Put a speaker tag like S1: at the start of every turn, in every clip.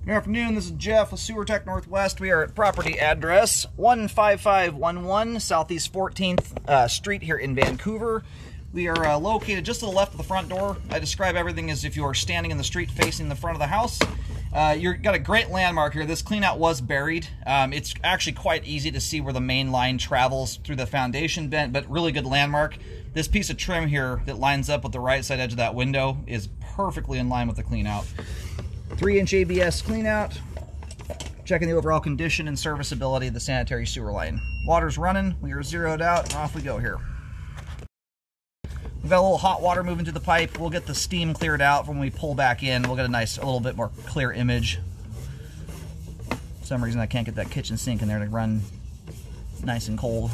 S1: Good afternoon, this is Jeff with Sewer Tech Northwest. We are at property address 15511 Southeast 14th Street here in Vancouver. We are located just to the left of the front door. I describe everything as if you are standing in the street facing the front of the house. You've got a great landmark here. This cleanout was buried. It's actually quite easy to see where the main line travels through the foundation bent, but really good landmark. This piece of trim here that lines up with the right side edge of that window is perfectly in line with the cleanout. 3-inch ABS cleanout, checking the overall condition and serviceability of the sanitary sewer line. Water's running, we are zeroed out, and off we go here. We've got a little hot water moving through the pipe. We'll get the steam cleared out when we pull back in. We'll get a little bit more clear image. For some reason I can't get that kitchen sink in there to run nice and cold.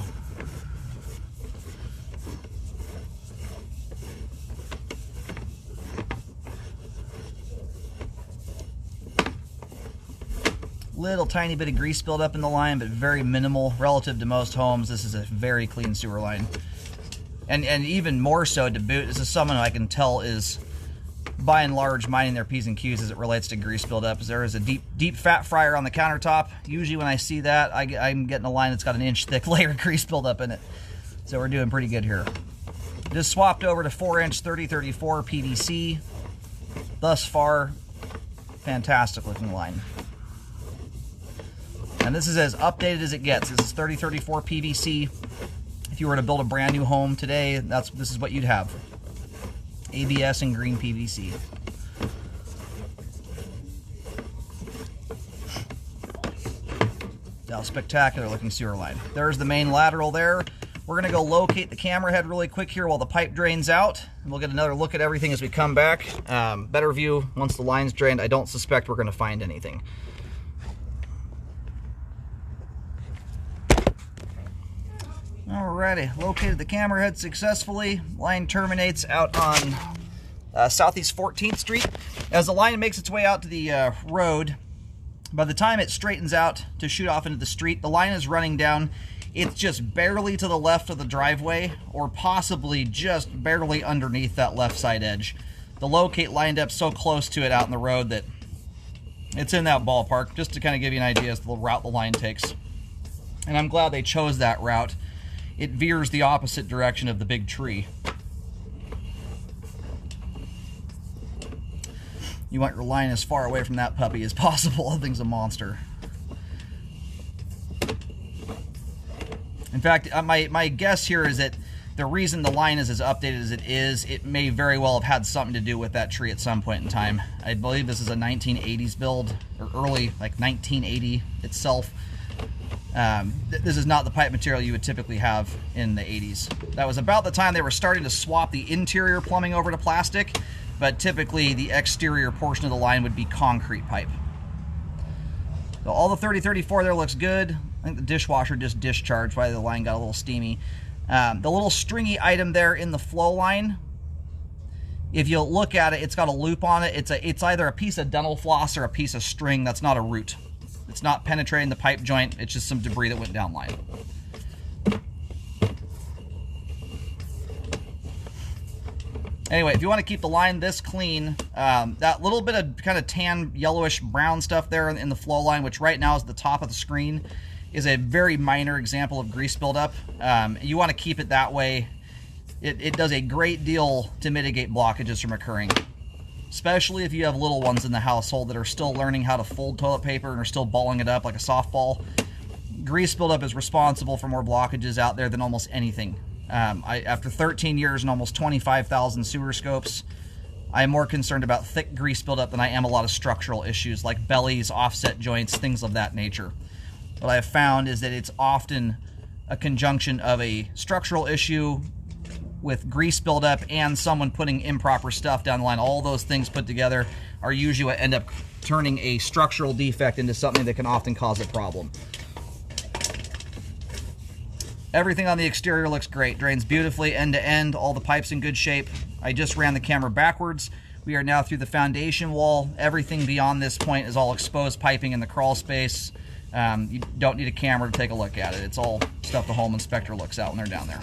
S1: Little tiny bit of grease buildup in the line, but very minimal relative to most homes. This is a very clean sewer line. And even more so to boot, this is someone who I can tell is by and large minding their P's and Q's as it relates to grease buildup. There is a deep fat fryer on the countertop. Usually when I see that, I'm getting a line that's got an inch thick layer of grease buildup in it. So we're doing pretty good here. Just swapped over to 4-inch 3034 PVC. Thus far, fantastic looking line. And this is as updated as it gets. This is 3034 PVC. If you were to build a brand new home today, this is what you'd have. ABS and green PVC. Now, spectacular looking sewer line. There's the main lateral there. We're gonna go locate the camera head really quick here while the pipe drains out. And we'll get another look at everything as we come back. Better view once the line's drained. I don't suspect we're gonna find anything. Alrighty, located the camera head successfully. Line terminates out on Southeast 14th Street. As the line makes its way out to the road, by the time it straightens out to shoot off into the street, the line is running down. It's just barely to the left of the driveway, or possibly just barely underneath that left side edge. The locate lined up so close to it out in the road that it's in that ballpark, just to kind of give you an idea as to the route the line takes. And I'm glad they chose that route. It veers the opposite direction of the big tree. You want your line as far away from that puppy as possible. That thing's a monster. In fact, my guess here is that the reason the line is as updated as it is, it may very well have had something to do with that tree at some point in time. I believe this is a 1980s build, or early, like 1980 itself. This is not the pipe material you would typically have in the 80s. That was about the time they were starting to swap the interior plumbing over to plastic, but typically the exterior portion of the line would be concrete pipe. So all the 3034 there looks good. I think the dishwasher just discharged, why the line got a little steamy. The little stringy item there in the flow line, if you look at it, it's got a loop on it. It's either a piece of dental floss or a piece of string. That's not a root. It's not penetrating the pipe joint, it's just some debris that went down line. Anyway, if you want to keep the line this clean, that little bit of kind of tan, yellowish, brown stuff there in the flow line, which right now is at the top of the screen, is a very minor example of grease buildup. You want to keep it that way. It does a great deal to mitigate blockages from occurring. Especially if you have little ones in the household that are still learning how to fold toilet paper and are still balling it up like a softball. Grease buildup is responsible for more blockages out there than almost anything. After 13 years and almost 25,000 sewer scopes, I am more concerned about thick grease buildup than I am a lot of structural issues like bellies, offset joints, things of that nature. What I have found is that it's often a conjunction of a structural issue with grease buildup and someone putting improper stuff down the line. All those things put together are usually what end up turning a structural defect into something that can often cause a problem. Everything on the exterior looks great. Drains beautifully end to end. All the pipes in good shape. I just ran the camera backwards. We are now through the foundation wall. Everything beyond this point is all exposed piping in the crawl space. You don't need a camera to take a look at it. It's all stuff the home inspector looks at when they're down there.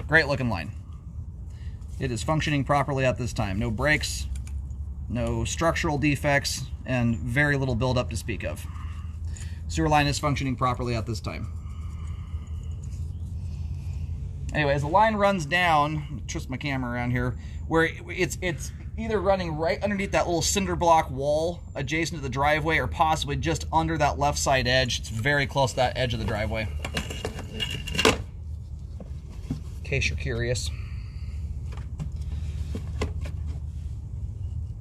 S1: Great looking line. It is functioning properly at this time. No breaks, No structural defects, and very little buildup to speak of. Sewer line is functioning properly at this time. Anyway, as the line runs down, twist my camera around here, where it's either running right underneath that little cinder block wall adjacent to the driveway, or possibly just under that left side edge. It's very close to that edge of the driveway, in case you're curious.